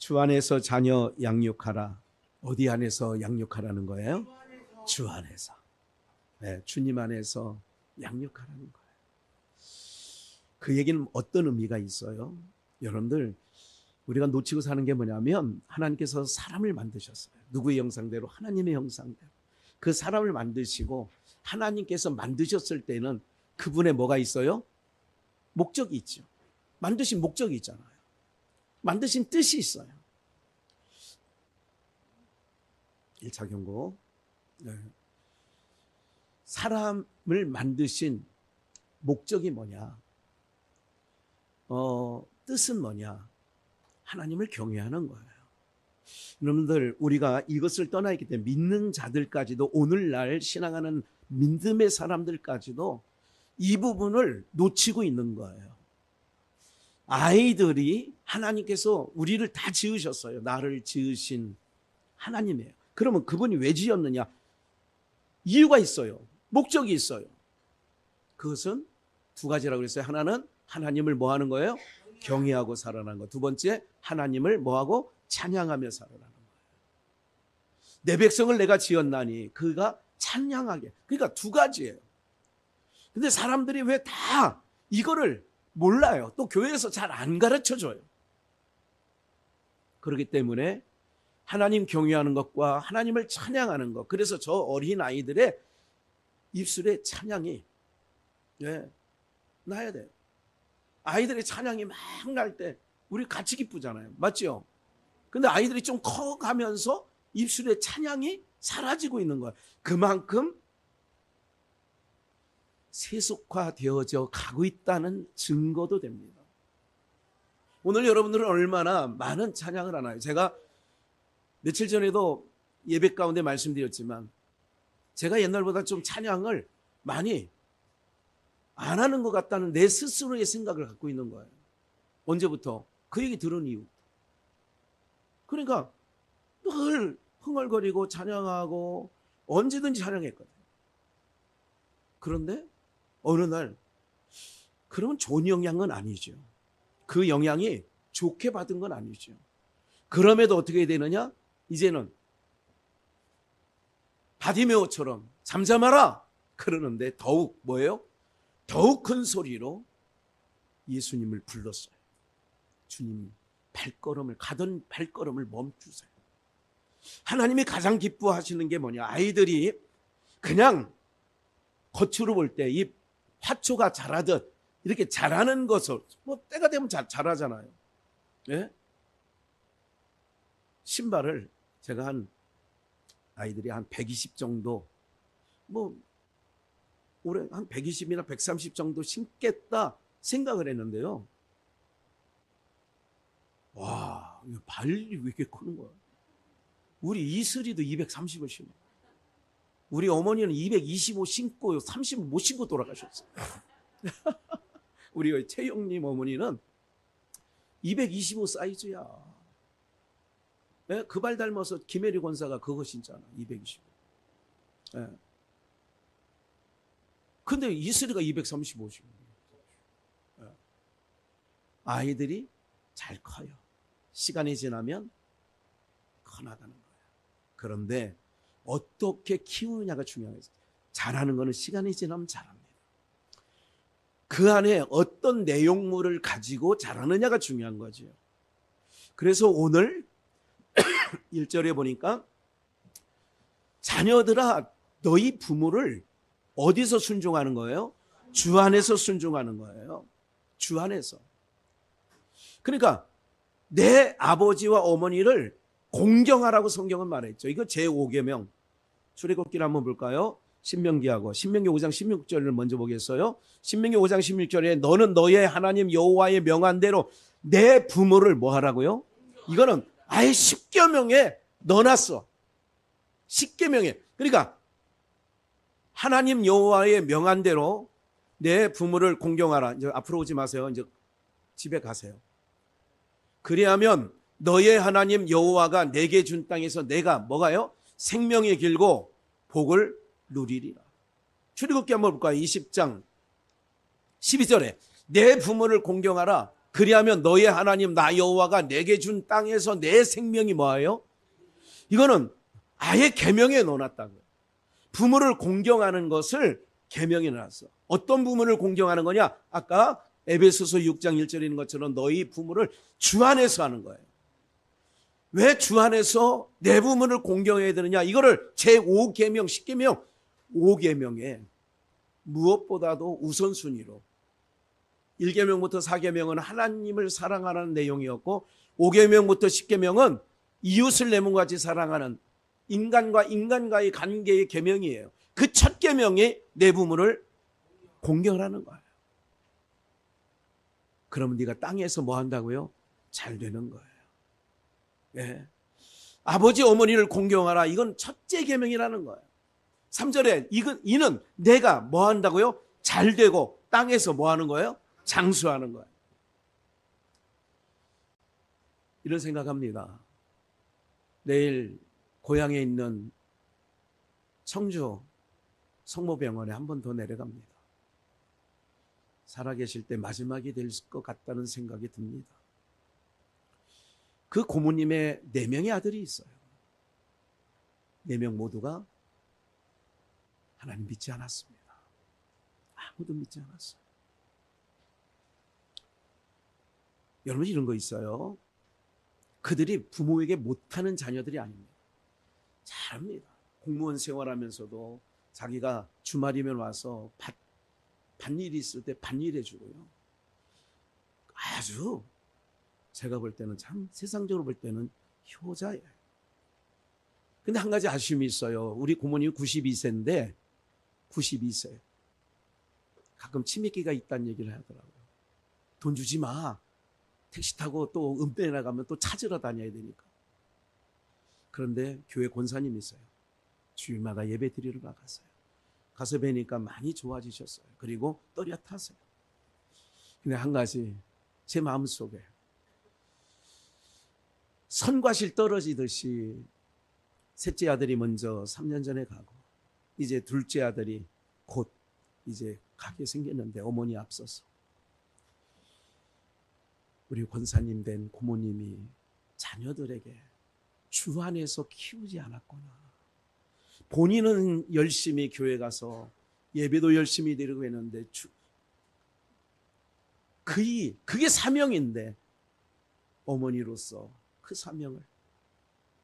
주 안에서 자녀 양육하라. 어디 안에서 양육하라는 거예요? 주 안에서. 네, 주님 안에서 양육하라는 거예요. 그 얘기는 어떤 의미가 있어요? 여러분들, 우리가 놓치고 사는 게 뭐냐면 하나님께서 사람을 만드셨어요. 누구의 형상대로? 하나님의 형상대로. 그 사람을 만드시고 하나님께서 만드셨을 때는 그분의 뭐가 있어요? 목적이 있죠. 만드신 목적이 있잖아요. 만드신 뜻이 있어요. 1차 경고. 네. 사람을 만드신 목적이 뭐냐? 뜻은 뭐냐? 하나님을 경외하는 거예요. 여러분들, 우리가 이것을 떠나 있기 때문에 믿는 자들까지도, 오늘날 신앙하는 믿음의 사람들까지도 이 부분을 놓치고 있는 거예요. 아이들이 하나님께서 우리를 다 지으셨어요. 나를 지으신 하나님이에요. 그러면 그분이 왜 지었느냐? 이유가 있어요. 목적이 있어요. 그것은 두 가지라고 그랬어요. 하나는 하나님을 뭐 하는 거예요? 경외하고 살아나는 거. 두 번째, 하나님을 뭐 하고? 찬양하며 살아나는 거예요. 내 백성을 내가 지었나니 그가 찬양하게. 그러니까 두 가지예요. 근데 사람들이 왜 다 이거를 몰라요? 또 교회에서 잘 안 가르쳐줘요. 그렇기 때문에 하나님 경외하는 것과 하나님을 찬양하는 것, 그래서 저 어린 아이들의 입술에 찬양이 나야 돼요. 아이들의 찬양이 막 날 때 우리 같이 기쁘잖아요. 맞죠? 근데 아이들이 좀 커가면서 입술에 찬양이 사라지고 있는 거예요. 그만큼 세속화되어져 가고 있다는 증거도 됩니다. 오늘 여러분들은 얼마나 많은 찬양을 하나요? 제가 며칠 전에도 예배 가운데 말씀드렸지만 제가 옛날보다 좀 찬양을 많이 안 하는 것 같다는 내 스스로의 생각을 갖고 있는 거예요. 언제부터? 그 얘기 들은 이후. 그러니까 늘 흥얼거리고 찬양하고 언제든지 찬양했거든요. 그런데 어느 날, 그러면 좋은 영향은 아니죠. 그 영향이 좋게 받은 건 아니죠. 그럼에도 어떻게 되느냐? 이제는 바디메오처럼 잠잠하라 그러는데 더욱 뭐예요? 더욱 큰 소리로 예수님을 불렀어요. 주님, 가던 발걸음을 멈추세요. 하나님이 가장 기뻐하시는 게 뭐냐? 아이들이 그냥 겉으로 볼 때 이 화초가 자라듯 이렇게 자라는 것을, 뭐 때가 되면 자라잖아요. 예? 신발을 제가 아이들이 한 120 정도, 뭐 올해 한 120이나 130 정도 신겠다 생각을 했는데요. 와, 발이 왜 이렇게 크는 거야? 우리 이슬이도 230을 신어. 우리 어머니는 225 신고 30 못 신고 돌아가셨어요. 우리 최영님 어머니는 225 사이즈야. 네? 그 발 닮아서 김혜리 권사가 그거 신잖아. 225. 네. 근데 이슬이가 235 신고. 네. 아이들이 잘 커요. 시간이 지나면 커나가는 거예요. 그런데 어떻게 키우느냐가 중요해요. 잘하는 거는 시간이 지나면 잘합니다. 그 안에 어떤 내용물을 가지고 잘하느냐가 중요한 거죠. 그래서 오늘 1절에 보니까 자녀들아 너희 부모를 어디서 순종하는 거예요? 주 안에서 순종하는 거예요. 주 안에서. 그러니까 내 아버지와 어머니를 공경하라고 성경은 말했죠. 이거 제5계명. 출애굽기를 한번 볼까요? 신명기 5장 16절을 먼저 보겠어요. 신명기 5장 16절에 너는 너의 하나님 여호와의 명한대로 내 부모를 뭐 하라고요? 이거는 아예 10계명에 넣어놨어. 10계명에. 그러니까 하나님 여호와의 명한대로 내 부모를 공경하라. 이제 앞으로 오지 마세요. 이제 집에 가세요. 그리하면 너의 하나님 여호와가 내게 준 땅에서 내가 뭐가요? 생명이 길고 복을 누리리라. 출애굽기 한번 볼까요? 20장 12절에 내 부모를 공경하라. 그리하면 너의 하나님 나 여호와가 내게 준 땅에서 내 생명이 뭐하여? 이거는 아예 계명에 넣어놨다고요. 부모를 공경하는 것을 계명에 넣어놨어. 어떤 부모를 공경하는 거냐? 아까 에베소서 6장 1절에 있는 것처럼 너희 부모를 주 안에서 하는 거예요. 왜 주 안에서 내 부모를 공경해야 되느냐? 이거를 제5계명, 10계명, 5계명에 무엇보다도 우선순위로 1계명부터 4계명은 하나님을 사랑하는 내용이었고 5계명부터 10계명은 이웃을 내 몸과 같이 사랑하는 인간과 인간과의 관계의 계명이에요. 그 첫 계명이 내 부모를 공경하는 거예요. 그러면 네가 땅에서 뭐 한다고요? 잘 되는 거예요. 예. 아버지 어머니를 공경하라. 이건 첫째 계명이라는 거예요. 3절에 이는 내가 뭐 한다고요? 잘 되고 땅에서 뭐 하는 거예요? 장수하는 거예요. 이런 생각합니다. 내일 고향에 있는 청주 성모병원에 한 번 더 내려갑니다. 살아계실 때 마지막이 될 것 같다는 생각이 듭니다. 그 고모님의 4명의 아들이 있어요. 4명 모두가 하나님 믿지 않았습니다. 아무도 믿지 않았어요. 여러분 이런 거 있어요. 그들이 부모에게 못하는 자녀들이 아닙니다. 잘합니다. 공무원 생활하면서도 자기가 주말이면 와서 밭일이 있을 때 밭일 해주고요. 아주 제가 볼 때는 참 세상적으로 볼 때는 효자예요. 근데 한 가지 아쉬움이 있어요. 우리 고모님이 92세인데 92세. 가끔 치매기가 있다는 얘기를 하더라고요. 돈 주지 마. 택시 타고 또 은퇴 나가면 또 찾으러 다녀야 되니까. 그런데 교회 권사님이 있어요. 주일마다 예배 드리러 나갔어요. 가서 뵈니까 많이 좋아지셨어요. 그리고 또렷하세요. 근데 한 가지 제 마음속에 선과 실 떨어지듯이 셋째 아들이 먼저 3년 전에 가고 이제 둘째 아들이 곧 이제 가게 생겼는데 어머니 앞서서 우리 권사님 된 고모님이 자녀들에게 주 안에서 키우지 않았구나. 본인은 열심히 교회 가서 예배도 열심히 드리고 했는데 그게 사명인데 어머니로서 그 사명을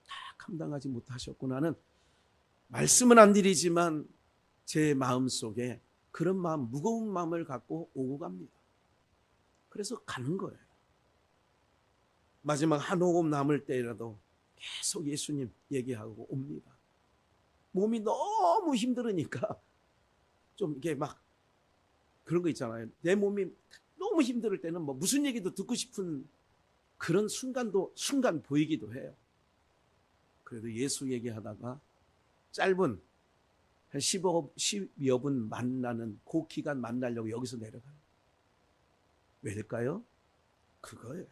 다 감당하지 못하셨구나는 말씀은 안 드리지만 제 마음속에 그런 마음, 무거운 마음을 갖고 오고 갑니다. 그래서 가는 거예요. 마지막 한 호흡 남을 때라도 계속 예수님 얘기하고 옵니다. 몸이 너무 힘들으니까 좀 이렇게 막 그런 거 있잖아요. 내 몸이 너무 힘들 때는 뭐 무슨 얘기도 듣고 싶은 그런 순간 보이기도 해요. 그래도 예수 얘기하다가 짧은 한 10여 분 만나는 그 기간 만나려고 여기서 내려가요. 왜일까요? 그거예요.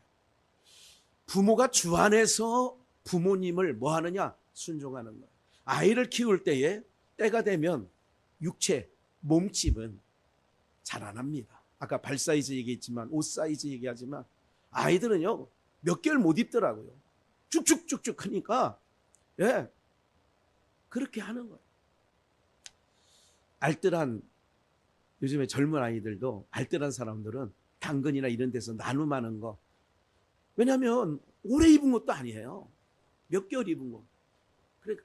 부모가 주 안에서 부모님을 뭐 하느냐? 순종하는 거예요. 아이를 키울 때가 되면 육체, 몸집은 잘 안 합니다. 아까 발 사이즈 얘기했지만 옷 사이즈 얘기하지만 아이들은요 몇 개월 못 입더라고요. 쭉쭉쭉쭉 크니까 예 그렇게 하는 거예요. 알뜰한 요즘에 젊은 아이들도 알뜰한 사람들은 당근이나 이런 데서 나눔하는 거 왜냐하면 오래 입은 것도 아니에요. 몇 개월 입은 거. 그래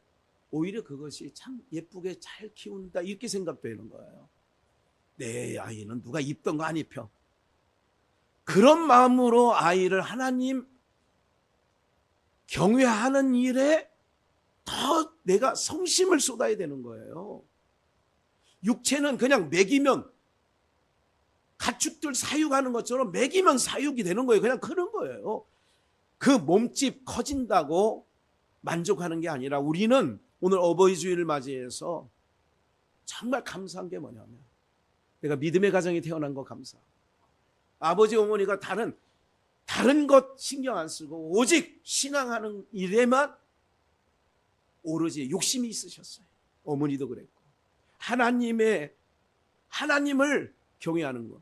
오히려 그것이 참 예쁘게 잘 키운다 이렇게 생각되는 거예요. 내 아이는 누가 입던 거 안 입혀. 그런 마음으로 아이를 하나님 경외하는 일에 더 내가 성심을 쏟아야 되는 거예요. 육체는 그냥 먹이면 가축들 사육하는 것처럼 먹이면 사육이 되는 거예요. 그냥 그런 거예요. 그 몸집 커진다고 만족하는 게 아니라 우리는 오늘 어버이 주일을 맞이해서 정말 감사한 게 뭐냐면 내가 믿음의 가정에 태어난 거 감사하고 아버지 어머니가 다른 것 신경 안 쓰고 오직 신앙하는 일에만 오로지 욕심이 있으셨어요. 어머니도 그랬고 하나님을 경외하는 것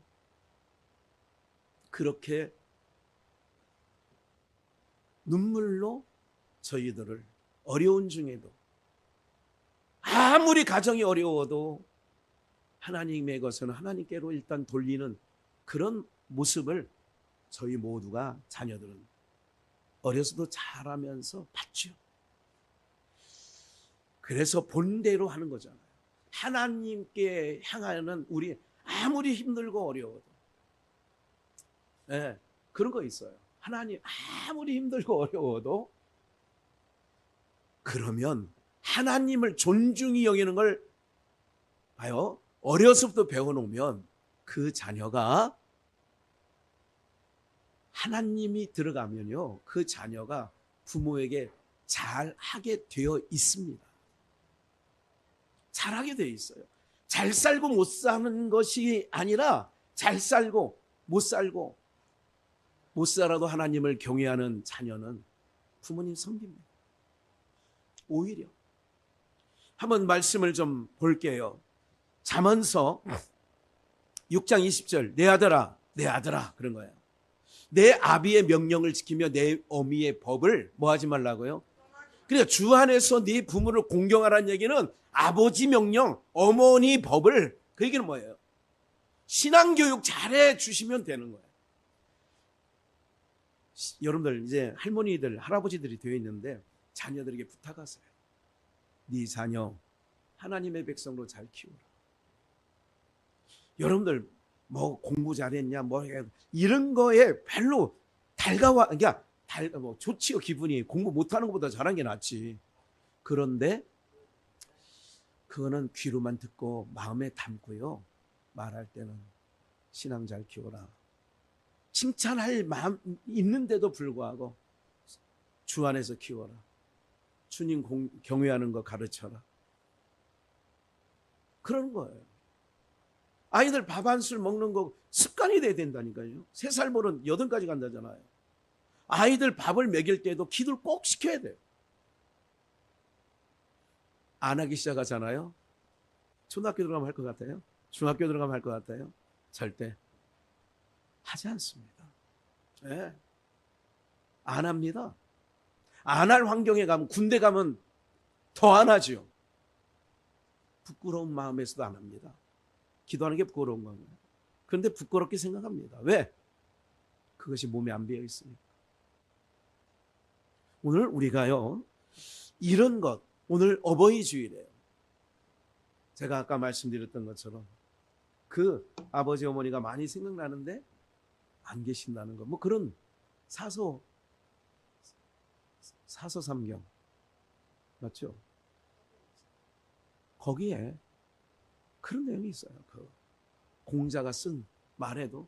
그렇게 눈물로 저희들을 어려운 중에도 아무리 가정이 어려워도 하나님의 것은 하나님께로 일단 돌리는 그런 모습을 저희 모두가 자녀들은 어려서도 잘하면서 봤죠. 그래서 본대로 하는 거잖아요. 하나님께 향하는 우리 아무리 힘들고 어려워도 네, 그런 거 있어요. 하나님 아무리 힘들고 어려워도 그러면 하나님을 존중히 여기는 걸 봐요. 어려서부터 배워놓으면 그 자녀가 하나님이 들어가면요, 그 자녀가 부모에게 잘하게 되어 있습니다. 잘하게 되어 있어요. 잘 살고 못 사는 것이 아니라 잘 살고 못 살고 못 살아도 하나님을 경외하는 자녀는 부모님 섬깁니다. 오히려 한번 말씀을 좀 볼게요. 잠언서 6장 20절 내 아들아 내 아들아 그런 거예요. 내 아비의 명령을 지키며 내 어미의 법을 뭐 하지 말라고요? 그러니까 주 안에서 네 부모를 공경하라는 얘기는 아버지 명령, 어머니 법을, 그 얘기는 뭐예요? 신앙교육 잘해 주시면 되는 거예요. 여러분들 이제 할머니들, 할아버지들이 되어 있는데 자녀들에게 부탁하세요. 네 자녀 하나님의 백성으로 잘 키워라. 여러분들 뭐 공부 잘했냐 뭐 이런 거에 별로 그러니까 뭐 좋지요. 기분이 공부 못하는 것보다 잘한 게 낫지. 그런데 그거는 귀로만 듣고 마음에 담고요, 말할 때는 신앙 잘 키워라. 칭찬할 마음 있는데도 불구하고 주 안에서 키워라. 주님 경외하는 거 가르쳐라. 그런 거예요. 아이들 밥 한 술 먹는 거 습관이 돼야 된다니까요. 3살 먹은 8까지 간다잖아요. 아이들 밥을 먹일 때도 기도를 꼭 시켜야 돼요. 안 하기 시작하잖아요. 초등학교 들어가면 할 것 같아요? 중학교 들어가면 할 것 같아요? 절대 하지 않습니다. 네. 안 합니다. 안 할 환경에 가면, 군대 가면 더 안 하죠. 부끄러운 마음에서도 안 합니다. 기도하는 게 부끄러운 거예요. 그런데 부끄럽게 생각합니다. 왜? 그것이 몸에 안 배어 있으니까. 오늘 우리가요, 이런 것, 오늘 어버이 주일이에요. 제가 아까 말씀드렸던 것처럼 그 아버지 어머니가 많이 생각나는데 안 계신다는 것, 뭐 그런 사서삼경 맞죠? 거기에 그런 내용이 있어요. 그 공자가 쓴 말에도.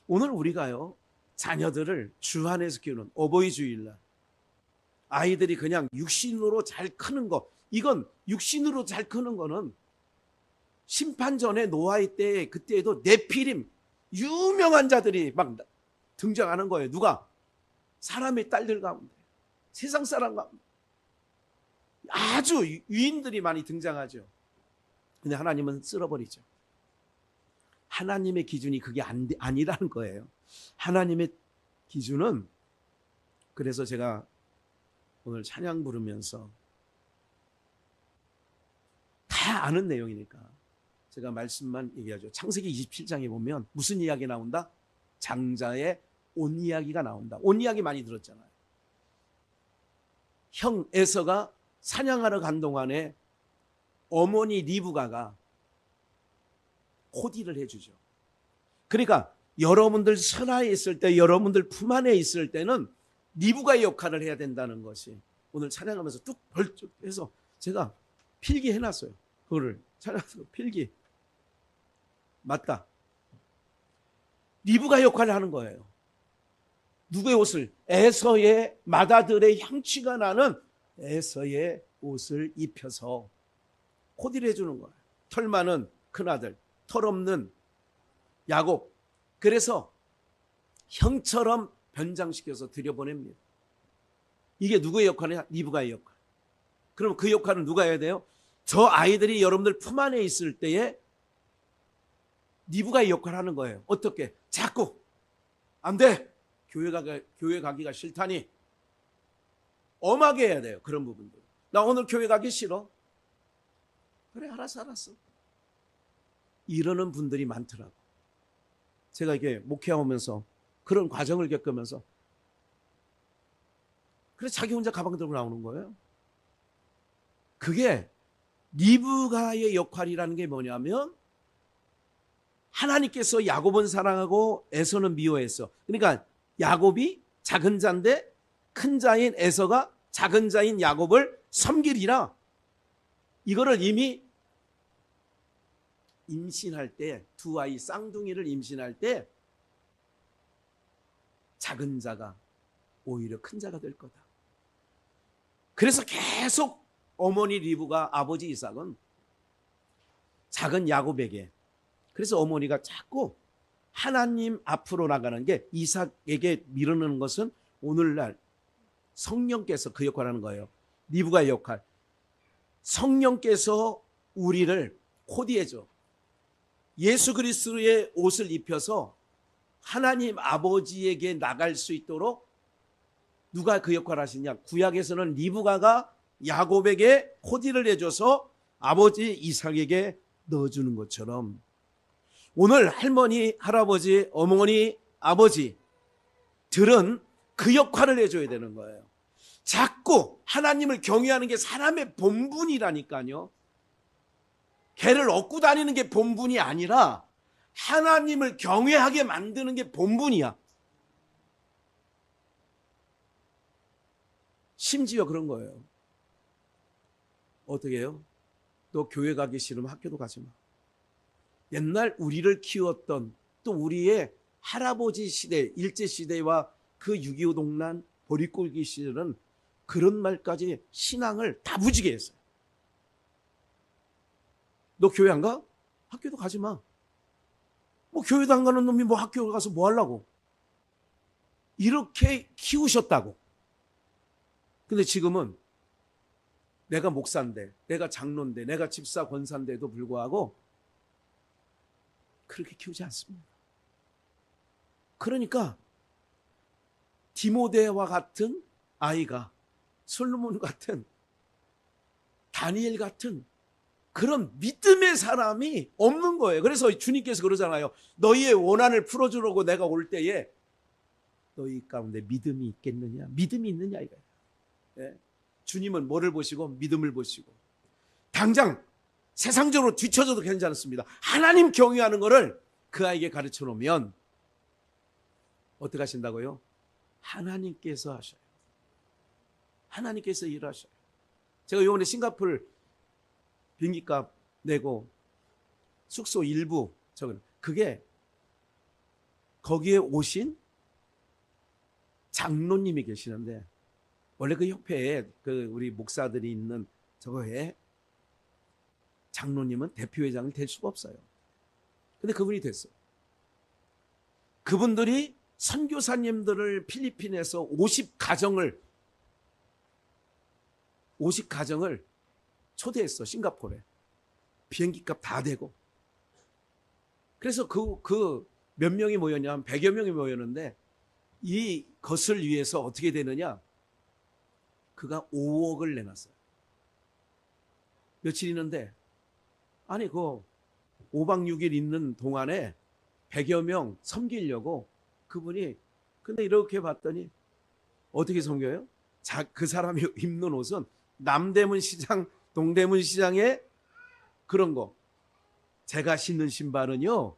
오늘 우리가요, 자녀들을 주 안에서 키우는 어버이 주일날, 아이들이 그냥 육신으로 잘 크는 거, 이건 육신으로 잘 크는 거는 심판전에 노아의 때에, 그때에도 네피림 유명한 자들이 막 등장하는 거예요. 누가? 사람의 딸들 가운데, 세상 사람 가운데 아주 유인들이 많이 등장하죠. 근데 하나님은 쓸어버리죠. 하나님의 기준이 그게 아니라는 거예요. 하나님의 기준은, 그래서 제가 오늘 찬양 부르면서 다 아는 내용이니까 제가 말씀만 얘기하죠. 창세기 27장에 보면 무슨 이야기 나온다? 장자의 온 이야기가 나온다. 온 이야기 많이 들었잖아요. 형 에서가 사냥하러 간 동안에 어머니 리브가가 코디를 해주죠. 그러니까 여러분들 선하에 있을 때, 여러분들 품 안에 있을 때는 리브가의 역할을 해야 된다는 것이 오늘 찬양하면서 뚝 벌쩍 해서 제가 필기 해놨어요. 그거를 찬양하면서 필기. 맞다. 리브가 역할을 하는 거예요. 누구의 옷을? 에서의 맏아들의 향취가 나는 에서의 옷을 입혀서 코디를 해주는 거예요. 털 많은 큰아들, 털 없는 야곱. 그래서 형처럼 변장시켜서 들여보냅니다. 이게 누구의 역할이냐? 리브가의 역할. 그럼 그 역할은 누가 해야 돼요? 저 아이들이 여러분들 품 안에 있을 때에 리브가의 역할을 하는 거예요. 어떻게? 자꾸 안 돼. 교회 가기가 싫다니 엄하게 해야 돼요. 그런 부분들. 나 오늘 교회 가기 싫어. 그래, 알았어. 이러는 분들이 많더라고. 제가 이게 목회하면서 그런 과정을 겪으면서 그래서 자기 혼자 가방 들고 나오는 거예요. 그게 리브가의 역할이라는 게 뭐냐면 하나님께서 야곱은 사랑하고 에서는 미워했어. 그러니까 야곱이 작은 자인데 큰 자인 에서가 작은 자인 야곱을 섬기리라. 이거를 이미 임신할 때, 두 아이 쌍둥이를 임신할 때 작은 자가 오히려 큰 자가 될 거다. 그래서 계속 어머니 리브가 아버지 이삭은 작은 야곱에게, 그래서 어머니가 자꾸 하나님 앞으로 나가는 게 이삭에게 미루는 것은 오늘날 성령께서 그 역할을 하는 거예요. 리브가의 역할. 성령께서 우리를 코디해줘. 예수 그리스도의 옷을 입혀서 하나님 아버지에게 나갈 수 있도록 누가 그 역할을 하시냐? 구약에서는 리브가가 야곱에게 코디를 해줘서 아버지 이삭에게 넣어주는 것처럼 오늘 할머니, 할아버지, 어머니, 아버지들은 그 역할을 해줘야 되는 거예요. 자꾸 하나님을 경외하는 게 사람의 본분이라니까요. 개를 얻고 다니는 게 본분이 아니라 하나님을 경외하게 만드는 게 본분이야. 심지어 그런 거예요. 어떻게 해요? 너 교회 가기 싫으면 학교도 가지 마. 옛날 우리를 키웠던 또 우리의 할아버지 시대, 일제시대와 그 6.25 동란, 보릿고기 시절은 그런 말까지 신앙을 다 부지게 했어요. 너 교회 안 가? 학교도 가지 마. 뭐 교회도 안 가는 놈이 뭐 학교 가서 뭐 하려고. 이렇게 키우셨다고. 근데 지금은 내가 목사인데, 내가 장로인데, 내가 집사 권사인데도 불구하고 그렇게 키우지 않습니다. 그러니까 디모데와 같은 아이가, 솔로몬 같은, 다니엘 같은 그런 믿음의 사람이 없는 거예요. 그래서 주님께서 그러잖아요. 너희의 원한을 풀어주려고 내가 올 때에 너희 가운데 믿음이 있겠느냐? 믿음이 있느냐 이거예요. 네. 주님은 뭐를 보시고? 믿음을 보시고. 당장 세상적으로 뒤쳐져도 괜찮습니다. 하나님 경외하는 거를 그 아이에게 가르쳐 놓으면 어떻게 하신다고요? 하나님께서 하셔요. 하나님께서 일하셔요. 제가 이번에 싱가포르 비행기값 내고 숙소 일부 그게 거기에 오신 장로님이 계시는데 원래 그 협회에 그 우리 목사들이 있는 저거에 장로님은 대표회장을 될 수가 없어요. 근데 그분이 됐어요. 그분들이 선교사님들을 필리핀에서 50가정을 초대했어. 싱가포르에. 비행기값 다 되고. 그래서 그 몇 명이 모였냐면 100여 명이 모였는데 이 것을 위해서 어떻게 되느냐? 그가 5억을 내놨어요. 며칠 있는데 아니 그 5박 6일 있는 동안에 100여 명 섬기려고 그분이 근데 이렇게 봤더니 어떻게 섬겨요? 그 사람이 입는 옷은 남대문 시장, 동대문 시장에 그런 거. 제가 신는 신발은요.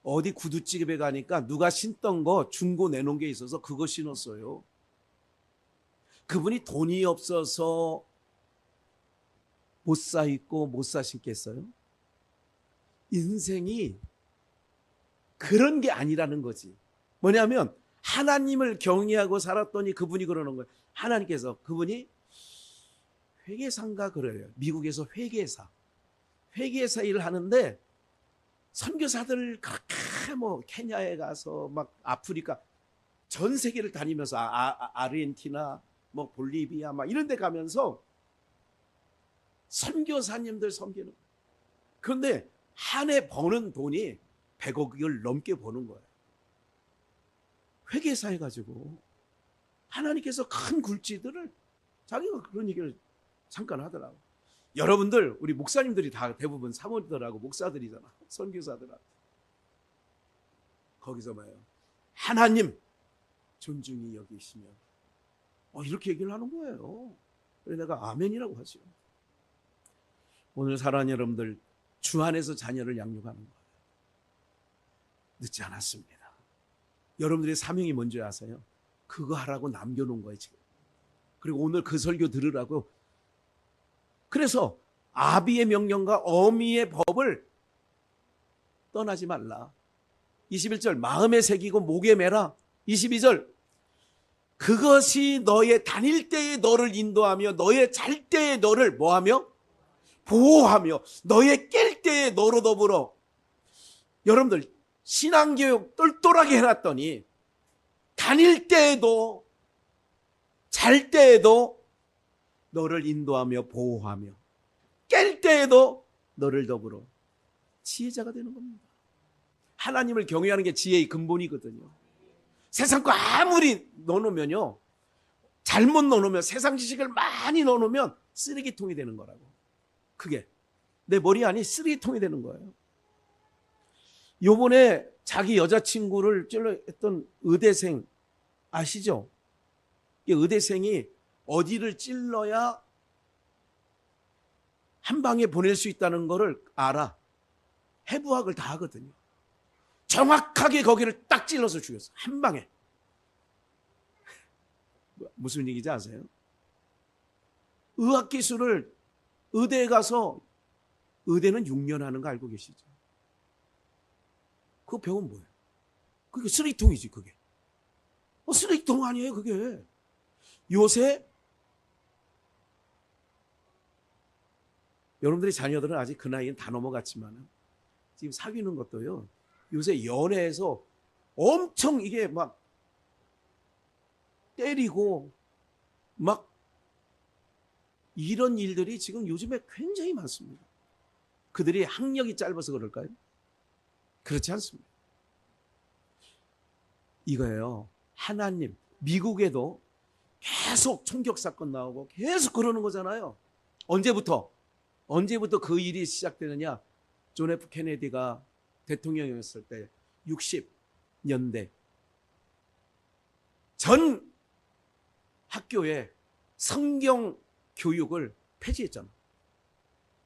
어디 구두집에 가니까 누가 신던 거 중고 내놓은 게 있어서 그거 신었어요. 그분이 돈이 없어서 못 사 입고 못 사 신겠어요? 인생이 그런 게 아니라는 거지. 뭐냐면 하나님을 경외하고 살았더니 그분이 그러는 거예요. 하나님께서 그분이 회계사인가 그래요. 미국에서 회계사 일을 하는데 선교사들 그렇게 뭐 케냐에 가서 막 아프리카 전 세계를 다니면서 아르헨티나 뭐 볼리비아 막 이런 데 가면서 선교사님들 섬기는. 그런데 한 해 버는 돈이 100억을 넘게 버는 거예요. 회개사해가지고 하나님께서 큰 굴지들을 자기가 그런 얘기를 잠깐 하더라고. 여러분들 우리 목사님들이 다 대부분 사모들하고 목사들이잖아. 선교사들하고. 거기서 뭐예요? 하나님 존중이 여기시면 이렇게 얘기를 하는 거예요. 그래서 내가 아멘이라고 하죠. 오늘 사랑하는 여러분들, 주 안에서 자녀를 양육하는 거예요. 늦지 않았습니다. 여러분들의 사명이 뭔지 아세요? 그거 하라고 남겨놓은 거예요 지금. 그리고 오늘 그 설교 들으라고. 그래서 아비의 명령과 어미의 법을 떠나지 말라. 21절 마음에 새기고 목에 매라. 22절 그것이 너의 다닐 때에 너를 인도하며 너의 잘 때에 너를 뭐하며? 보호하며 너의 깰 때에 너로 더불어. 여러분들 신앙교육 똘똘하게 해놨더니 다닐 때에도 잘 때에도 너를 인도하며 보호하며 깰 때에도 너를 더불어. 지혜자가 되는 겁니다. 하나님을 경외하는 게 지혜의 근본이거든요. 세상 거 아무리 넣어놓으면요, 잘못 넣어놓으면, 세상 지식을 많이 넣어놓으면 쓰레기통이 되는 거라고. 그게 내 머리 안이 쓰레기통이 되는 거예요. 요번에 자기 여자친구를 찔러했던 의대생 아시죠? 이 의대생이 어디를 찔러야 한 방에 보낼 수 있다는 거를 알아. 해부학을 다 하거든요. 정확하게 거기를 딱 찔러서 죽였어. 한 방에. 무슨 얘기인지 아세요? 의학기술을 의대에 가서, 의대는 6년 하는 거 알고 계시죠? 그 병은 뭐예요? 그게 쓰레기통이지 그게. 쓰레기통 아니에요 그게. 요새 여러분들의 자녀들은 아직 그 나이는 다 넘어갔지만 지금 사귀는 것도요, 요새 연애에서 엄청 이게 막 때리고 막 이런 일들이 지금 요즘에 굉장히 많습니다. 그들이 학력이 짧아서 그럴까요? 그렇지 않습니다. 이거예요. 하나님, 미국에도 계속 총격 사건 나오고 계속 그러는 거잖아요. 언제부터 그 일이 시작되느냐? 존 F 케네디가 대통령이었을 때 60년대 전 학교에 성경 교육을 폐지했잖아.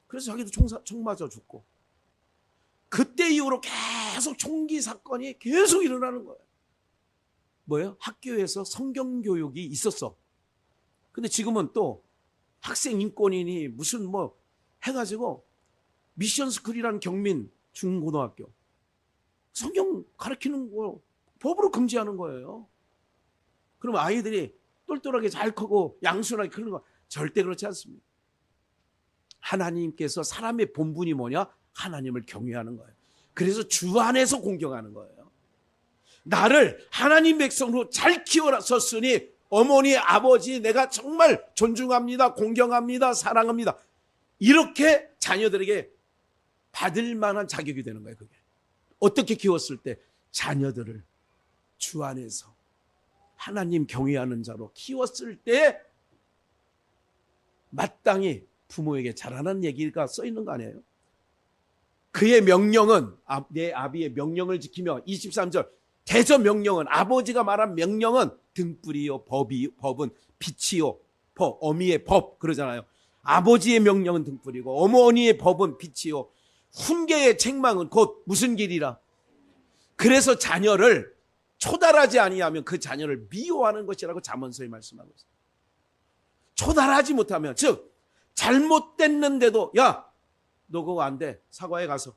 그래서 자기도 총 맞아 죽고. 그때 이후로 계속 총기 사건이 계속 일어나는 거예요. 뭐예요? 학교에서 성경 교육이 있었어. 근데 지금은 또 학생 인권이니 무슨 뭐 해가지고 미션 스쿨이라는 경민 중고등학교 성경 가르치는 거 법으로 금지하는 거예요. 그럼 아이들이 똘똘하게 잘 크고 양순하게 크는 거 절대 그렇지 않습니다. 하나님께서 사람의 본분이 뭐냐? 하나님을 경외하는 거예요. 그래서 주 안에서 공경하는 거예요. 나를 하나님 백성으로 잘 키워놨었으니 어머니, 아버지 내가 정말 존중합니다, 공경합니다, 사랑합니다. 이렇게 자녀들에게 받을 만한 자격이 되는 거예요. 그게 어떻게 키웠을 때? 자녀들을 주 안에서 하나님 경외하는 자로 키웠을 때 마땅히 부모에게 잘하는 얘기가 써 있는 거 아니에요? 그의 명령은 내 아비의 명령을 지키며 23절 대저 명령은, 아버지가 말한 명령은 등불이요 법은 빛이요 어미의 법 그러잖아요. 아버지의 명령은 등불이고 어머니의 법은 빛이요 훈계의 책망은 곧 무슨 길이라. 그래서 자녀를 초달하지 아니하면 그 자녀를 미워하는 것이라고 잠언서에 말씀하고 있어요. 초달하지 못하면, 즉 잘못됐는데도 야 너 그거 안 돼, 사과해 가서.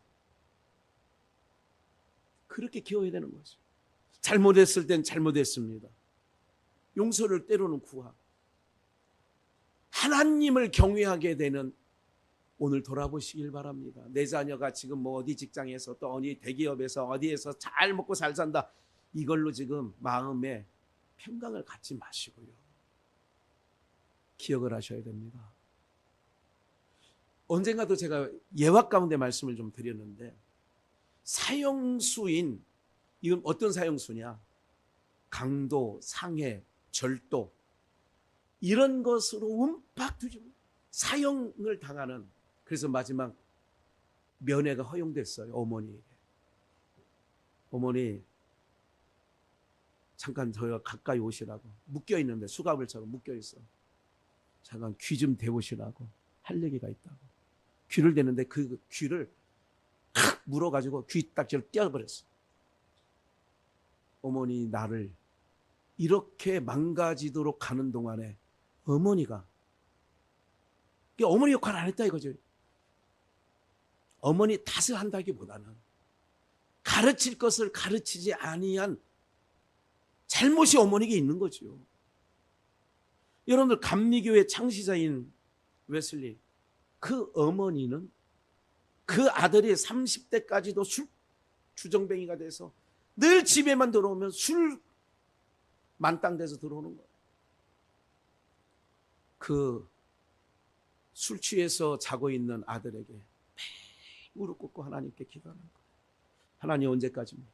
그렇게 키워야 되는 거죠. 잘못했을 땐 잘못했습니다. 용서를 때로는 구하고 하나님을 경외하게 되는 오늘 돌아보시길 바랍니다. 내 자녀가 지금 뭐 어디 직장에서 또 어디 대기업에서 어디에서 잘 먹고 잘 산다, 이걸로 지금 마음에 평강을 갖지 마시고요. 기억을 하셔야 됩니다. 언젠가도 제가 예화 가운데 말씀을 좀 드렸는데, 사형수인, 이건 어떤 사형수냐? 강도, 상해, 절도 이런 것으로 움팍 뒤집어 사형을 당하는, 그래서 마지막 면회가 허용됐어요. 어머니에게. 어머니 잠깐 저희가 가까이 오시라고. 묶여있는데 수갑을처럼 묶여있어. 잠깐 귀 좀 대보시라고 할 얘기가 있다고. 귀를 대는데 그 귀를 탁 물어가지고 귀딱지를 떼어버렸어. 어머니 나를 이렇게 망가지도록 가는 동안에 어머니가, 어머니 역할 안 했다 이거죠. 어머니 탓을 한다기보다는 가르칠 것을 가르치지 아니한 잘못이 어머니에게 있는 거죠. 여러분들 감리교의 창시자인 웨슬리, 그 어머니는 그 아들이 30대까지도 술 주정뱅이가 돼서 늘 집에만 들어오면 술 만땅돼서 들어오는 거예요. 그 술 취해서 자고 있는 아들에게 무릎 꿇고 하나님께 기도하는 거예요. 하나님 언제까지입니까?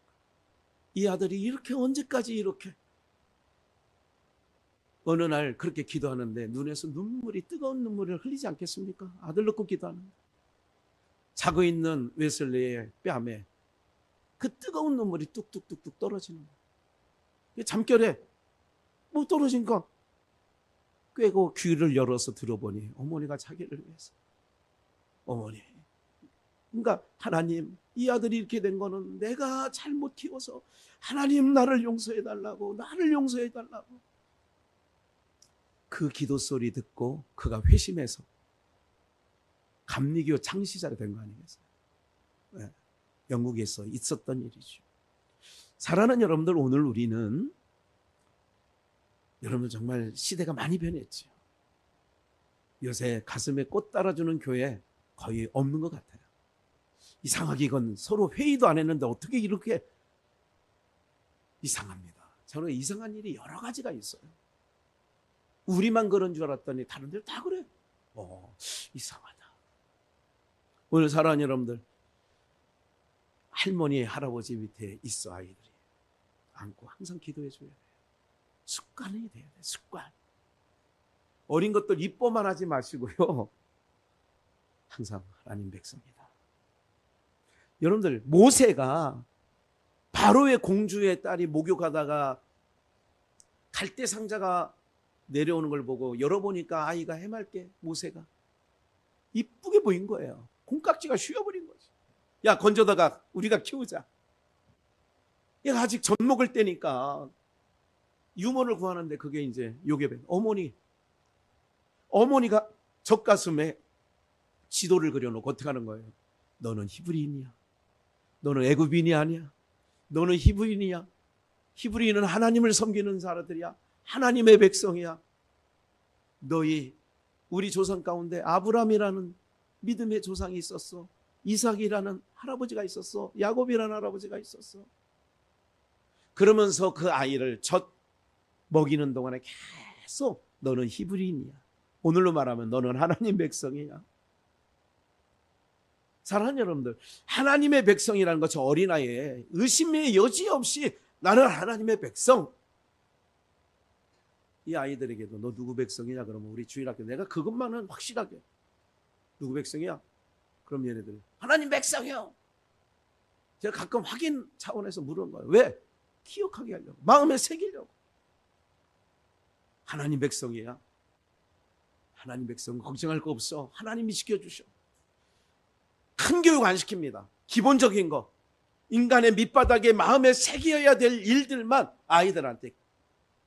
이 아들이 이렇게 언제까지 이렇게. 어느 날 그렇게 기도하는데 눈에서 눈물이, 뜨거운 눈물을 흘리지 않겠습니까? 아들 놓고 기도하는데 자고 있는 웨슬리의 뺨에 그 뜨거운 눈물이 뚝뚝뚝뚝 떨어지는 거예요. 잠결에 뭐 떨어진가 꿰고 귀를 열어서 들어보니 어머니가 자기를 위해서, 어머니, 그러니까 하나님, 이 아들이 이렇게 된 거는 내가 잘못 키워서 하나님 나를 용서해 달라고, 나를 용서해 달라고. 그 기도 소리 듣고 그가 회심해서 감리교 창시자가 된 거 아니겠어요? 네. 영국에서 있었던 일이죠. 사랑하는 여러분들, 오늘 우리는, 여러분 정말 시대가 많이 변했죠. 요새 가슴에 꽃 따라주는 교회 거의 없는 것 같아요. 이상하게 이건 서로 회의도 안 했는데 어떻게 이렇게 이상합니다. 저는 이상한 일이 여러 가지가 있어요. 우리만 그런 줄 알았더니 다른 데는 다 그래. 이상하다. 오늘 사랑하는 여러분들, 할머니, 할아버지 밑에 있어 아이들이. 안고 항상 기도해 줘야 돼요. 습관이 돼야 돼. 습관. 어린 것들 이뻐만 하지 마시고요. 항상 하나님 백성이다. 여러분들, 모세가 바로의 공주의 딸이 목욕하다가 갈대 상자가 내려오는 걸 보고 열어보니까 아이가 해맑게, 모세가 이쁘게 보인 거예요. 콩깍지가 휘어버린 거지. 야, 건져다가 우리가 키우자. 얘가 아직 젖 먹을 때니까 유모를 구하는데 그게 이제 요괴뱀. 어머니가 젖가슴에 지도를 그려놓고 어떻게 하는 거예요? 너는 히브리인이야. 너는 애굽인이 아니야. 너는 히브리인이야. 히브리인은 하나님을 섬기는 사람들이야. 하나님의 백성이야. 너희 우리 조상 가운데 아브라함이라는 믿음의 조상이 있었어. 이삭이라는 할아버지가 있었어. 야곱이라는 할아버지가 있었어. 그러면서 그 아이를 젖 먹이는 동안에 계속 너는 히브리인이야. 오늘로 말하면 너는 하나님 백성이야. 사랑하는 여러분들, 하나님의 백성이라는 것, 저 어린아이에 의심의 여지 없이 나는 하나님의 백성. 이 아이들에게도 너 누구 백성이냐 그러면 우리 주일학교 내가 그것만은 확실하게, 누구 백성이야? 그럼 얘네들 하나님 백성이요. 제가 가끔 확인 차원에서 물은 거예요. 왜? 기억하게 하려고, 마음에 새기려고. 하나님 백성이야. 하나님 백성 걱정할 거 없어. 하나님이 지켜주셔. 큰 교육 안 시킵니다. 기본적인 거, 인간의 밑바닥에 마음에 새겨야 될 일들만 아이들한테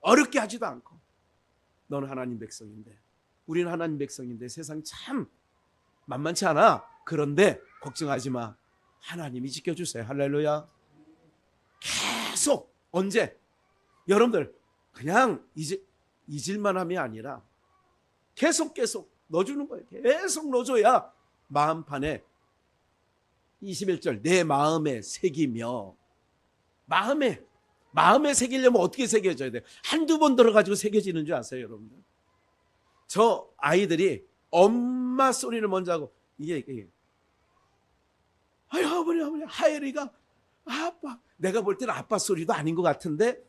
어렵게 하지도 않고, 너는 하나님 백성인데, 우리는 하나님 백성인데 세상 참 만만치 않아. 그런데 걱정하지 마. 하나님이 지켜주세요. 할렐루야. 계속. 언제? 여러분들 그냥 잊을만 함이 아니라 계속 넣어주는 거예요. 계속 넣어줘야 마음판에 21절 내 마음에 새기며. 마음에 새기려면 어떻게 새겨져야 돼요? 한두 번 들어가지고 새겨지는 줄 아세요, 여러분들? 저 아이들이 엄마 소리를 먼저 하고, 이게 아유, 어머니, 하예리가 아빠. 내가 볼 때는 아빠 소리도 아닌 것 같은데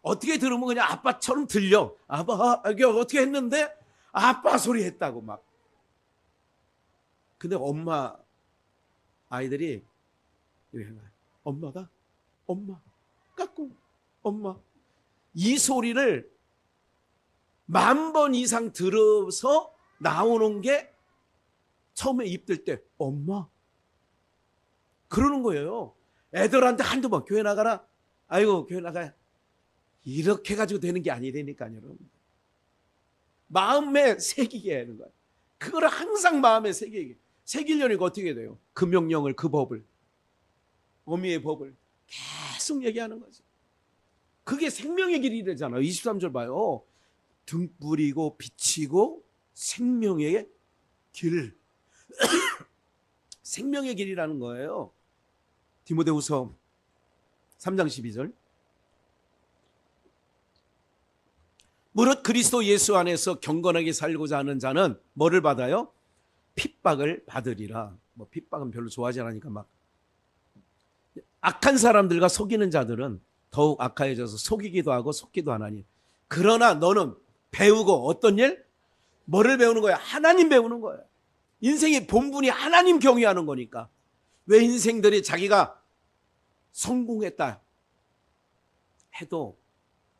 어떻게 들으면 그냥 아빠처럼 들려. 아빠, 이게 어떻게 했는데 아빠 소리 했다고 막. 근데 아이들이 이렇게 하는 거야. 엄마가 엄마 까꿍 엄마. 이 소리를 10,000번 이상 들어서 나오는 게 처음에 입들 때 엄마 그러는 거예요. 애들한테 한두 번 교회 나가라. 아이고 교회 나가야. 이렇게 가지고 되는 게 아니라니까요. 여러분. 마음에 새기게 하는 거예요. 그거를 항상 마음에 새기려니까 어떻게 돼요? 그 명령을, 그 법을, 어미의 법을 계속 얘기하는 거죠. 그게 생명의 길이 되잖아요. 23절 봐요. 등불이고 빛이고 생명의 길. 생명의 길이라는 거예요. 디모데후서 3장 12절. 무릇 그리스도 예수 안에서 경건하게 살고자 하는 자는 뭐를 받아요? 핍박을 받으리라. 뭐 핍박은 별로 좋아하지 않으니까 막. 악한 사람들과 속이는 자들은 더욱 악하여져서 속이기도 하고 속기도 하나니. 그러나 너는 배우고 어떤 일? 뭐를 배우는 거야? 하나님 배우는 거예요. 인생의 본분이 하나님 경외하는 거니까. 왜 인생들이 자기가 성공했다 해도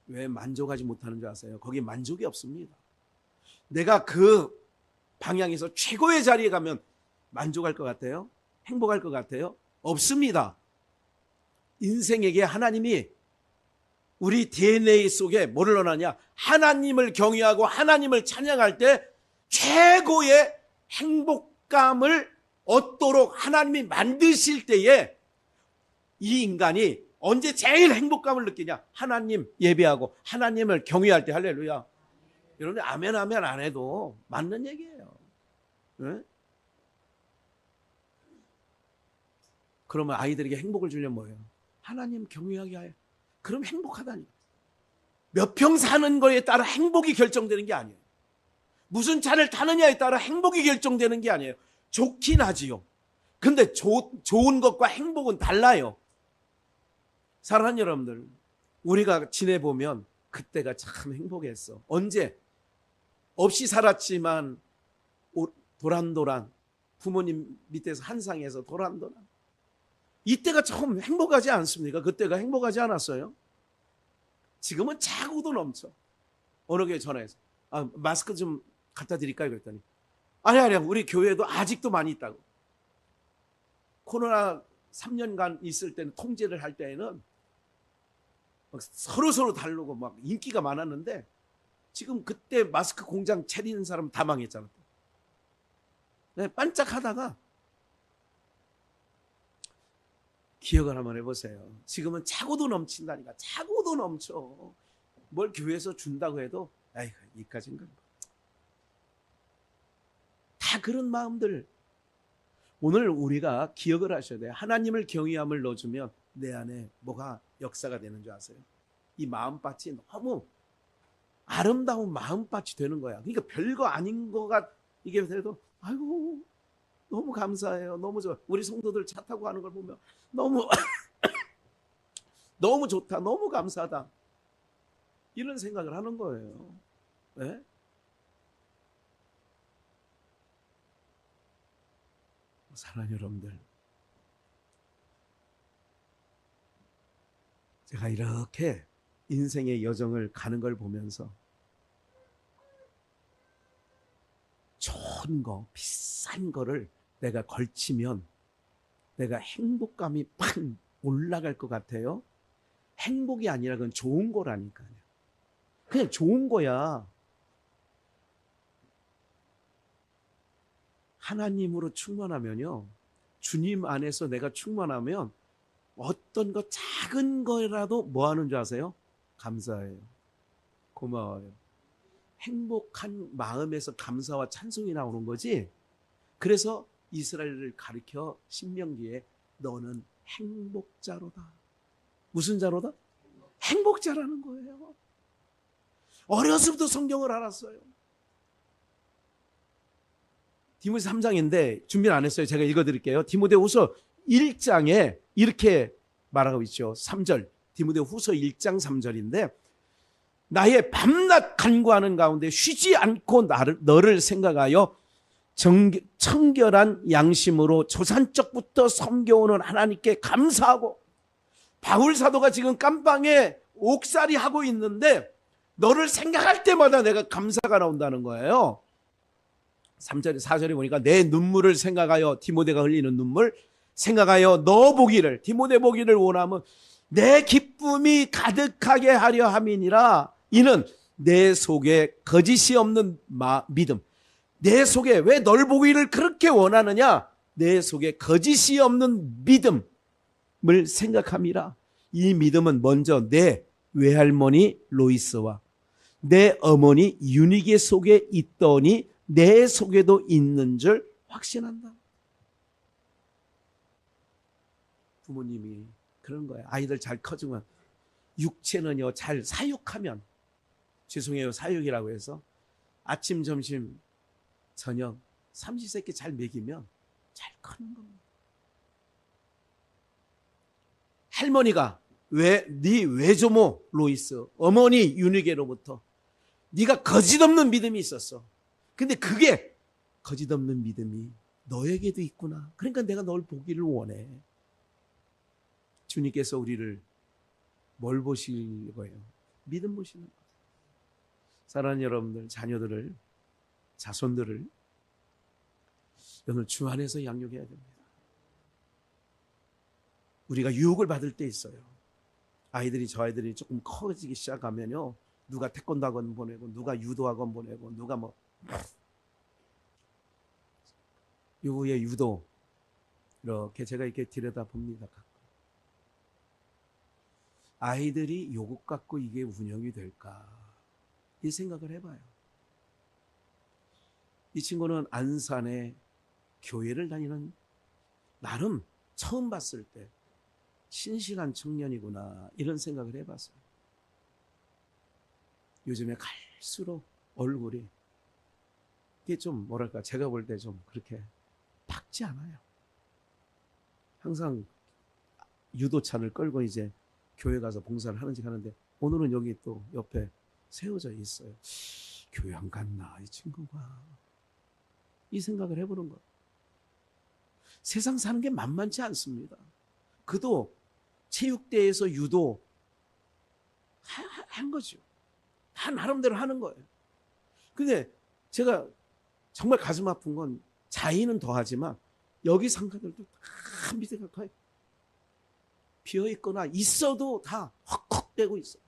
왜 만족하지 못하는 줄 아세요? 거기 만족이 없습니다. 내가 그 방향에서 최고의 자리에 가면 만족할 것 같아요? 행복할 것 같아요? 없습니다. 인생에게 하나님이 우리 DNA 속에 뭐를 넣어놨냐? 하나님을 경외하고 하나님을 찬양할 때 최고의 행복감을 얻도록 하나님이 만드실 때에 이 인간이 언제 제일 행복감을 느끼냐? 하나님 예배하고 하나님을 경외할 때. 할렐루야. 여러분 아멘 아멘 안 해도 맞는 얘기예요. 네? 그러면 아이들에게 행복을 주려면 뭐예요? 하나님 경외하게 하여. 그럼 행복하다니. 몇 평 사는 거에 따라 행복이 결정되는 게 아니에요. 무슨 차를 타느냐에 따라 행복이 결정되는 게 아니에요. 좋긴 하지요. 근데 좋은 것과 행복은 달라요. 사랑하는 여러분들, 우리가 지내보면 그때가 참 행복했어. 언제? 없이 살았지만 도란도란 부모님 밑에서 한상에서 도란도란. 이때가 참 행복하지 않습니까? 그때가 행복하지 않았어요? 지금은 차고도 넘쳐. 어느 교회 전화해서 마스크 좀 갖다 드릴까요? 그랬더니 아니 우리 교회도 아직도 많이 있다고. 코로나 3년간 있을 때는 통제를 할 때에는 막 서로 다르고 막 인기가 많았는데 지금 그때 마스크 공장 차리는 사람 다 망했잖아. 네, 반짝하다가 기억을 한번 해보세요. 지금은 차고도 넘친다니까. 차고도 넘쳐. 뭘 교회에서 준다고 해도 아이고 이까진가. 다 그런 마음들. 오늘 우리가 기억을 하셔야 돼요. 하나님을 경외함을 넣어주면 내 안에 뭐가 역사가 되는 줄 아세요? 이 마음밭이 너무 아름다운 마음밭이 되는 거야. 그러니까 별거 아닌 거가 이게 돼도 아이고 너무 감사해요. 너무 좋아. 우리 성도들 차 타고 가는 걸 보면 너무 너무 좋다. 너무 감사하다. 이런 생각을 하는 거예요. 네? 사랑하는 여러분들, 제가 이렇게 인생의 여정을 가는 걸 보면서 좋은 거, 비싼 거를 내가 걸치면 내가 행복감이 팍 올라갈 것 같아요. 행복이 아니라 그건 좋은 거라니까요. 그냥 좋은 거야. 하나님으로 충만하면요, 주님 안에서 내가 충만하면 어떤 거 작은 거라도 뭐 하는 줄 아세요? 감사해요. 고마워요. 행복한 마음에서 감사와 찬송이 나오는 거지. 그래서 이스라엘을 가리켜 신명기에 너는 행복자로다. 무슨 자로다? 행복자라는 거예요. 어려서부터 성경을 알았어요. 디모데 3장인데 준비를 안 했어요. 제가 읽어드릴게요. 디모데후서 1장에 이렇게 말하고 있죠. 3절. 디모데후서 1장 3절인데 나의 밤낮 간구하는 가운데 쉬지 않고 너를 생각하여 청결한 양심으로 조산적부터 섬겨오는 하나님께 감사하고, 바울 사도가 지금 깜방에 옥살이 하고 있는데 너를 생각할 때마다 내가 감사가 나온다는 거예요. 3절에 4절에 보니까 내 눈물을 생각하여, 디모데가 흘리는 눈물 생각하여 너 보기를, 디모데 보기를 원하면 내 기쁨이 가득하게 하려 함이니라. 이는 내 속에 거짓이 없는 믿음. 내 속에 왜 널 보기를 그렇게 원하느냐? 내 속에 거짓이 없는 믿음을 생각함이라. 이 믿음은 먼저 내 외할머니 로이스와 내 어머니 유니게 속에 있더니 내 속에도 있는 줄 확신한다. 부모님이 그런 거예요. 아이들 잘 커지면, 육체는요 잘 사육하면, 죄송해요 사육이라고 해서 아침 점심 저녁 삼시세끼 잘 먹이면 잘 크는 겁니다. 할머니가 네 외조모 로이스, 어머니 유니게로부터 네가 거짓없는 믿음이 있었어. 근데 그게 거짓없는 믿음이 너에게도 있구나. 그러니까 내가 널 보기를 원해. 주님께서 우리를 뭘 보실 거예요? 믿음 보시는 거예요. 사랑하는 여러분들, 자녀들을, 자손들을 오늘 주 안에서 양육해야 됩니다. 우리가 유혹을 받을 때 있어요. 저 아이들이 조금 커지기 시작하면요, 누가 태권도 학원 보내고, 누가 유도 학원 보내고, 누가 요의 유도, 이렇게 제가 이렇게 들여다봅니다. 아이들이 요것 갖고 이게 운영이 될까, 이 생각을 해봐요. 이 친구는 안산에 교회를 다니는, 나름 처음 봤을 때 신실한 청년이구나, 이런 생각을 해봤어요. 요즘에 갈수록 얼굴이 이게 좀 뭐랄까, 제가 볼 때 좀 그렇게 밝지 않아요. 항상 유도찬을 끌고 이제 교회 가서 봉사를 하는데, 오늘은 여기 또 옆에 세워져 있어요. 교회 안 갔나 이 친구가, 이 생각을 해보는 거예요. 세상 사는 게 만만치 않습니다. 그도 체육대회에서 유도 한 거죠. 다 나름대로 하는 거예요. 근데 제가 정말 가슴 아픈 건, 자의는 더하지만 여기 상가들도 다 밑에가 비어있거나 있어도 다 헉헉대고 있어요.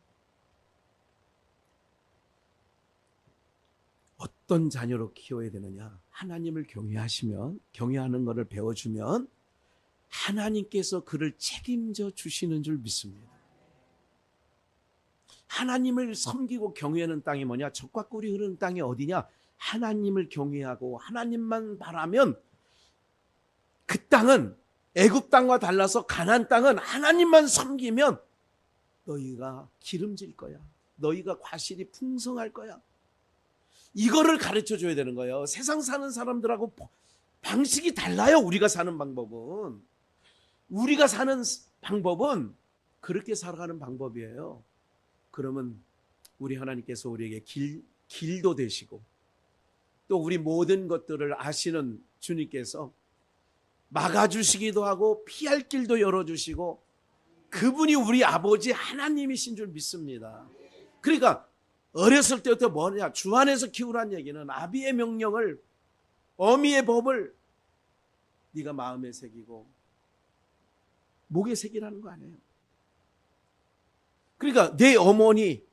어떤 자녀로 키워야 되느냐? 하나님을 경외하시면, 경외하는 것을 배워주면 하나님께서 그를 책임져 주시는 줄 믿습니다. 하나님을 섬기고 경외하는 땅이 뭐냐? 적과 꿀이 흐르는 땅이 어디냐? 하나님을 경외하고 하나님만 바라면, 그 땅은 애굽 땅과 달라서 가나안 땅은 하나님만 섬기면 너희가 기름질 거야. 너희가 과실이 풍성할 거야. 이거를 가르쳐 줘야 되는 거예요. 세상 사는 사람들하고 방식이 달라요. 우리가 사는 방법은 그렇게 살아가는 방법이에요. 그러면 우리 하나님께서 우리에게 길도 되시고, 또 우리 모든 것들을 아시는 주님께서 막아주시기도 하고 피할 길도 열어주시고, 그분이 우리 아버지 하나님이신 줄 믿습니다. 그러니까 어렸을 때부터 뭐냐? 주 안에서 키우라는 얘기는 아비의 명령을, 어미의 법을 네가 마음에 새기고 목에 새기라는 거 아니에요. 그러니까 내 어머니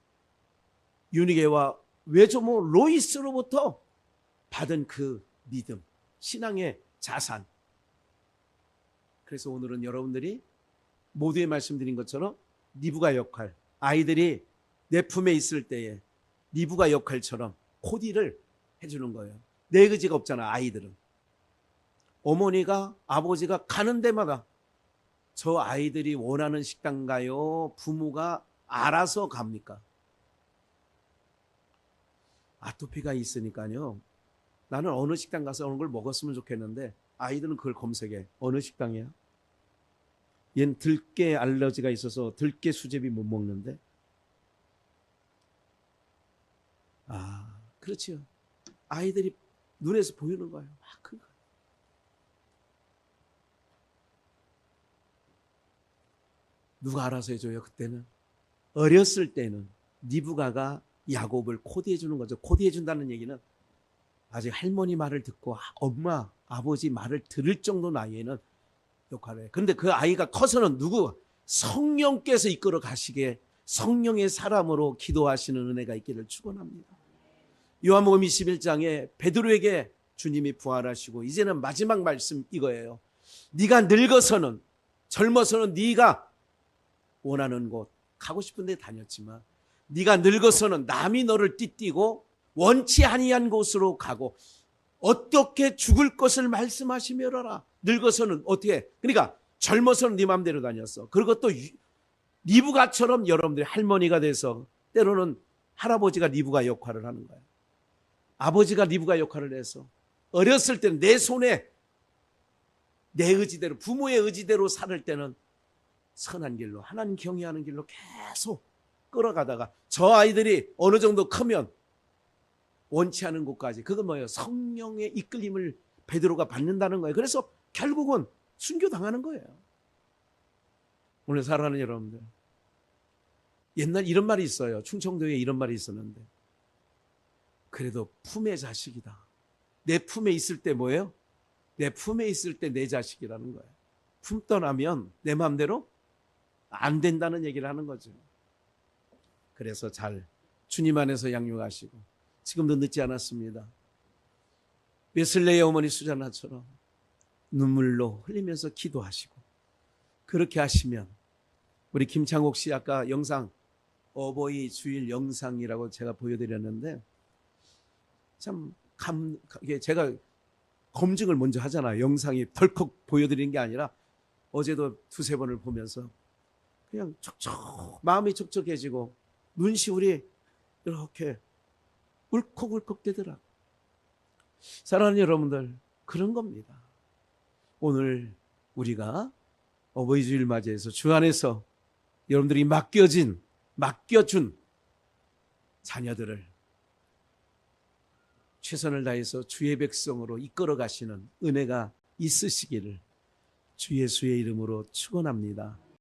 유니게와 외조모 로이스로부터 받은 그 믿음, 신앙의 자산. 그래서 오늘은 여러분들이 모두에 말씀드린 것처럼 리브가 역할, 아이들이 내 품에 있을 때에 리브가 역할처럼 코디를 해주는 거예요. 내 의지가 없잖아. 아이들은 어머니가, 아버지가 가는 데마다 저 아이들이 원하는 식당 가요? 부모가 알아서 갑니까? 아토피가 있으니까요, 나는 어느 식당 가서 어느 걸 먹었으면 좋겠는데 아이들은 그걸 검색해. 어느 식당이야? 얘는 들깨 알러지가 있어서 들깨 수제비 못 먹는데. 그렇죠. 아이들이 눈에서 보이는 거예요. 막 큰 거. 누가 알아서 해줘요? 그때는 어렸을 때는 리브가가 야곱을 코디해 주는 거죠. 코디해 준다는 얘기는 아직 할머니 말을 듣고 엄마, 아버지 말을 들을 정도 나이에는 역할을 해요. 그런데 그 아이가 커서는 누구? 성령께서 이끌어 가시게 성령의 사람으로 기도하시는 은혜가 있기를 축원합니다. 요한복음 21장에 베드로에게 주님이 부활하시고 이제는 마지막 말씀 이거예요. 네가 늙어서는 젊어서는 네가 원하는 곳 가고 싶은 데 다녔지만 네가 늙어서는 남이 너를 띠띠고 원치 아니한 곳으로 가고 어떻게 죽을 것을 말씀하시며라. 늙어서는 어떻게? 그러니까 젊어서는 네 마음대로 다녔어. 그리고 또 리브가처럼 여러분들이 할머니가 돼서 때로는 할아버지가 리브가 역할을 하는 거예요. 아버지가 리브가 역할을 해서 어렸을 때는 내 손에 내 의지대로 부모의 의지대로 살 때는 선한 길로 하나님 경외하는 길로 계속 끌어가다가 저 아이들이 어느 정도 크면 원치 않은 곳까지 그건 뭐예요? 성령의 이끌림을 베드로가 받는다는 거예요. 그래서 결국은 순교당하는 거예요. 오늘 사랑하는 여러분들, 옛날 이런 말이 있어요. 충청도에 이런 말이 있었는데 그래도 품의 자식이다. 내 품에 있을 때 뭐예요? 내 품에 있을 때 내 자식이라는 거예요. 품 떠나면 내 마음대로 안 된다는 얘기를 하는 거죠. 그래서 잘 주님 안에서 양육하시고 지금도 늦지 않았습니다. 웨슬레의 어머니 수잔나처럼 눈물로 흘리면서 기도하시고 그렇게 하시면 우리 김창옥 씨 아까 영상 어버이 주일 영상이라고 제가 보여드렸는데 참 제가 검증을 먼저 하잖아요. 영상이 덜컥 보여드리는 게 아니라 어제도 두세 번을 보면서 그냥 마음이 촉촉해지고 눈시울이 이렇게 울컥울컥 되더라. 사랑하는 여러분들, 그런 겁니다. 오늘 우리가 어버이 주일 맞이해서 주 안에서 여러분들이 맡겨준 자녀들을 최선을 다해서 주의 백성으로 이끌어 가시는 은혜가 있으시기를 주 예수의 이름으로 축원합니다.